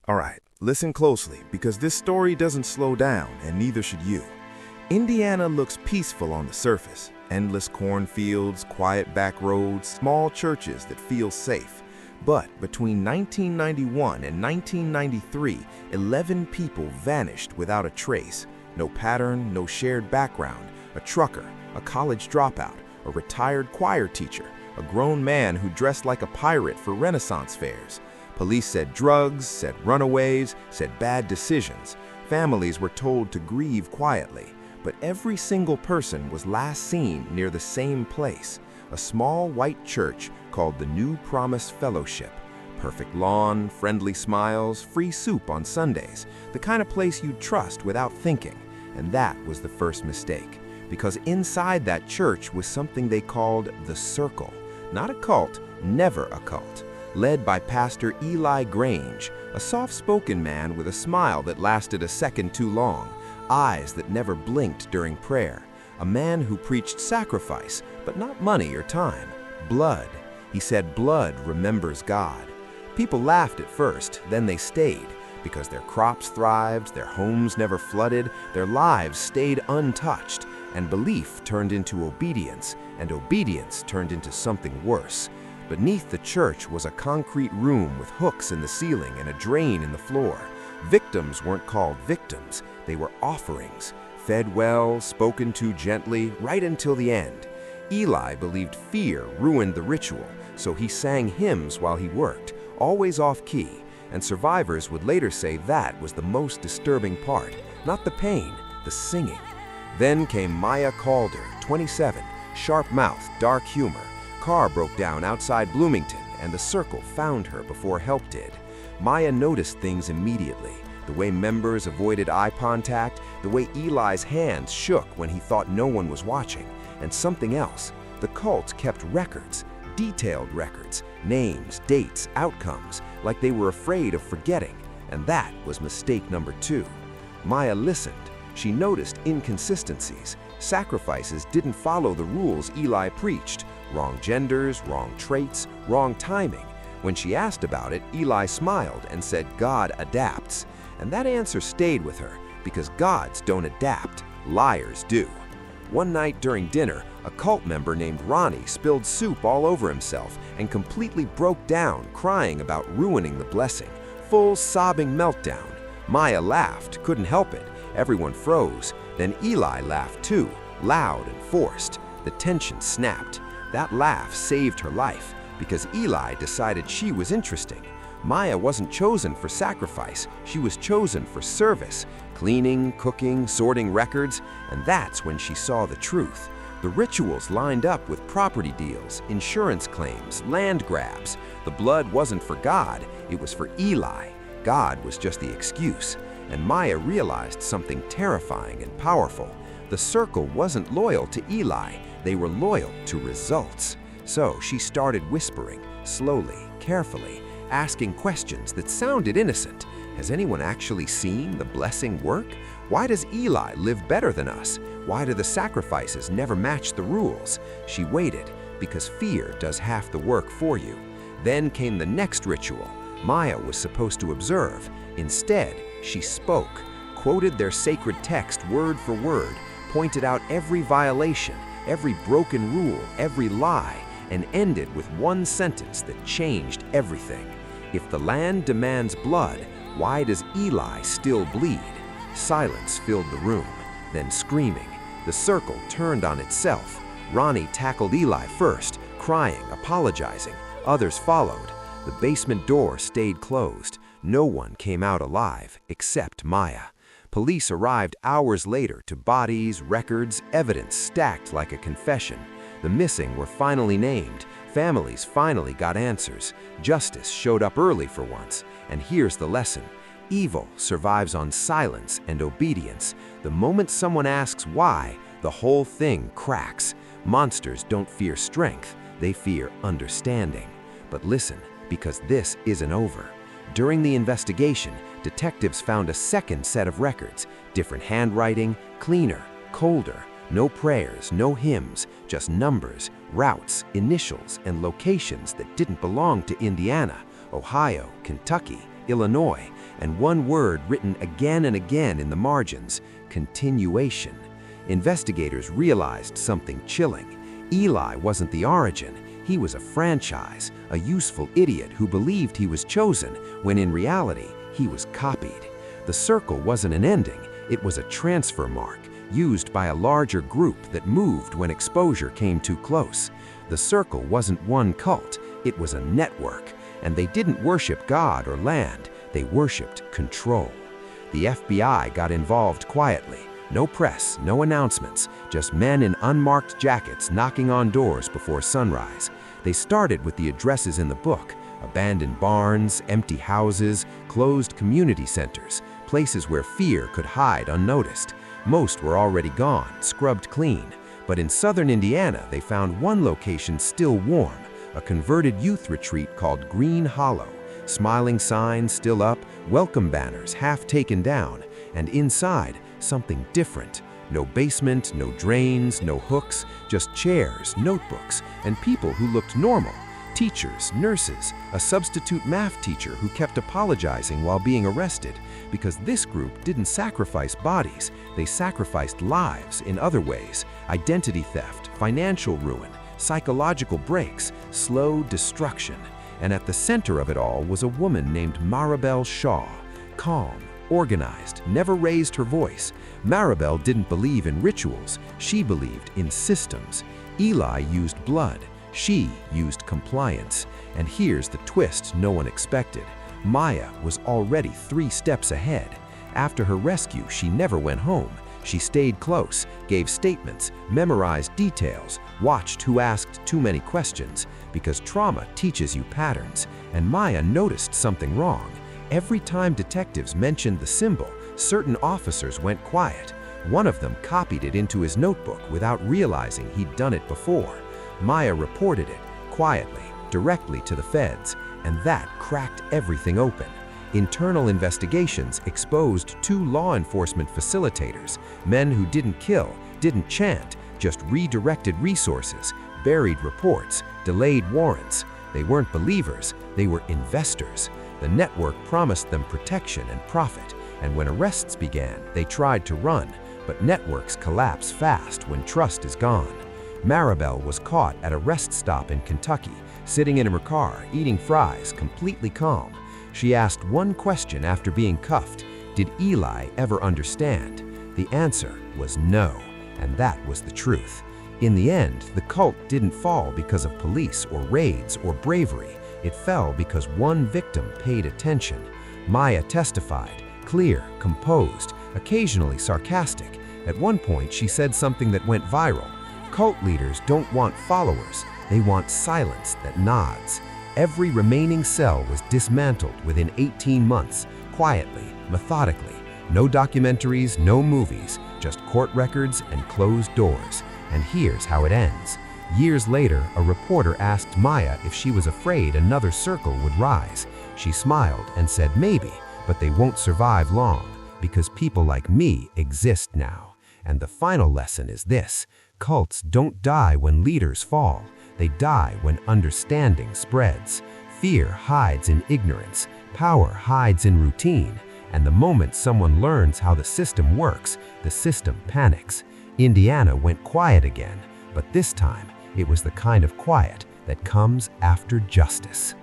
All right, listen closely because this story doesn't slow down and neither should you. Indiana looks peaceful on the surface. Endless cornfields, quiet back roads, small churches that feel safe. But between 1991 and 1993, 11 people vanished without a trace. No pattern, no shared background. A trucker, a college dropout, a retired choir teacher, a grown man who dressed like a pirate for Renaissance fairs. Police said drugs, said runaways, said bad decisions. Families were told to grieve quietly. But every single person was last seen near the same place, a small white church called the New Promise Fellowship. Perfect lawn, friendly smiles, free soup on Sundays, the kind of place you'd trust without thinking. And that was the first mistake, because inside that church was something they called the Circle. Not a cult, never a cult. Led by Pastor Eli Grange, a soft-spoken man with a smile that lasted a second too long, eyes that never blinked during prayer, a man who preached sacrifice, but not money or time, blood. He said blood remembers God. People laughed at first, then they stayed, because their crops thrived, their homes never flooded, their lives stayed untouched, and belief turned into obedience, and obedience turned into something worse. Beneath the church was a concrete room with hooks in the ceiling and a drain in the floor. Victims weren't called victims, they were offerings, fed well, spoken to gently, right until the end. Eli believed fear ruined the ritual, so he sang hymns while he worked, always off-key, and survivors would later say that was the most disturbing part, not the pain, the singing. Then came Maya Calder, 27, sharp mouth, dark humor. Car broke down outside Bloomington, and the Circle found her before help did. Maya noticed things immediately, the way members avoided eye contact, the way Eli's hands shook when he thought no one was watching, and something else. The cult kept records, detailed records, names, dates, outcomes, like they were afraid of forgetting, and that was mistake number 2. Maya listened. She noticed inconsistencies. Sacrifices didn't follow the rules Eli preached. Wrong genders, wrong traits, wrong timing. When she asked about it, Eli smiled and said God adapts. And that answer stayed with her, because gods don't adapt, liars do. One night during dinner, a cult member named Ronnie spilled soup all over himself and completely broke down, crying about ruining the blessing. Full sobbing meltdown. Maya laughed, couldn't help it. Everyone froze. Then Eli laughed too, loud and forced. The tension snapped. That laugh saved her life, because Eli decided she was interesting. Maya wasn't chosen for sacrifice, she was chosen for service, cleaning, cooking, sorting records, and that's when she saw the truth. The rituals lined up with property deals, insurance claims, land grabs. The blood wasn't for God, it was for Eli. God was just the excuse. And Maya realized something terrifying and powerful. The Circle wasn't loyal to Eli, they were loyal to results. So she started whispering, slowly, carefully, asking questions that sounded innocent. Has anyone actually seen the blessing work? Why does Eli live better than us? Why do the sacrifices never match the rules? She waited, because fear does half the work for you. Then came the next ritual. Maya was supposed to observe. Instead, she spoke, quoted their sacred text word for word, pointed out every violation, every broken rule, every lie, and ended with one sentence that changed everything. If the land demands blood, why does Eli still bleed? Silence filled the room, then screaming. The Circle turned on itself. Ronnie tackled Eli first, crying, apologizing. Others followed. The basement door stayed closed. No one came out alive, except Maya. Police arrived hours later to bodies, records, evidence stacked like a confession. The missing were finally named. Families finally got answers. Justice showed up early for once. And here's the lesson. Evil survives on silence and obedience. The moment someone asks why, the whole thing cracks. Monsters don't fear strength, they fear understanding. But listen, because this isn't over. During the investigation, detectives found a second set of records, different handwriting, cleaner, colder, no prayers, no hymns, just numbers, routes, initials, and locations that didn't belong to Indiana, Ohio, Kentucky, Illinois, and one word written again and again in the margins: continuation. Investigators realized something chilling. Eli wasn't the origin. He was a franchise, a useful idiot who believed he was chosen, when in reality, he was copied. The circle wasn't an ending, it was a transfer mark, used by a larger group that moved when exposure came too close. The circle wasn't one cult, it was a network, and they didn't worship God or land, they worshipped control. The FBI got involved quietly. No press, no announcements, just men in unmarked jackets knocking on doors before sunrise. They started with the addresses in the book: abandoned barns, empty houses, closed community centers, places where fear could hide unnoticed. Most were already gone, scrubbed clean. But in southern Indiana, they found one location still warm, a converted youth retreat called Green Hollow. Smiling signs still up, welcome banners half taken down, and inside, something different. No basement, no drains, no hooks, just chairs, notebooks, and people who looked normal. Teachers, nurses, a substitute math teacher who kept apologizing while being arrested, because this group didn't sacrifice bodies, they sacrificed lives in other ways: identity theft, financial ruin, psychological breaks, slow destruction. And at the center of it all was a woman named Maribel Shaw, calm, organized, never raised her voice. Maribel didn't believe in rituals, she believed in systems. Eli used blood, she used compliance. And here's the twist no one expected. Maya was already 3 steps ahead. After her rescue, she never went home. She stayed close, gave statements, memorized details, watched who asked too many questions, because trauma teaches you patterns. And Maya noticed something wrong. Every time detectives mentioned the symbol, certain officers went quiet. One of them copied it into his notebook without realizing he'd done it before. Maya reported it, quietly, directly to the feds, and that cracked everything open. Internal investigations exposed 2 law enforcement facilitators, men who didn't kill, didn't chant, just redirected resources, buried reports, delayed warrants. They weren't believers, they were investors. The network promised them protection and profit, and when arrests began, they tried to run, but networks collapse fast when trust is gone. Maribel was caught at a rest stop in Kentucky, sitting in her car, eating fries, completely calm. She asked one question after being cuffed: did Eli ever understand? The answer was no, and that was the truth. In the end, the cult didn't fall because of police or raids or bravery. It fell because one victim paid attention. Maya testified, clear, composed, occasionally sarcastic. At one point, she said something that went viral: cult leaders don't want followers, they want silence that nods. Every remaining cell was dismantled within 18 months, quietly, methodically. No documentaries, no movies, just court records and closed doors. And here's how it ends. Years later, a reporter asked Maya if she was afraid another circle would rise. She smiled and said maybe, but they won't survive long, because people like me exist now. And the final lesson is this: cults don't die when leaders fall. They die when understanding spreads. Fear hides in ignorance, power hides in routine, and the moment someone learns how the system works, the system panics. Indiana went quiet again, but this time it was the kind of quiet that comes after justice.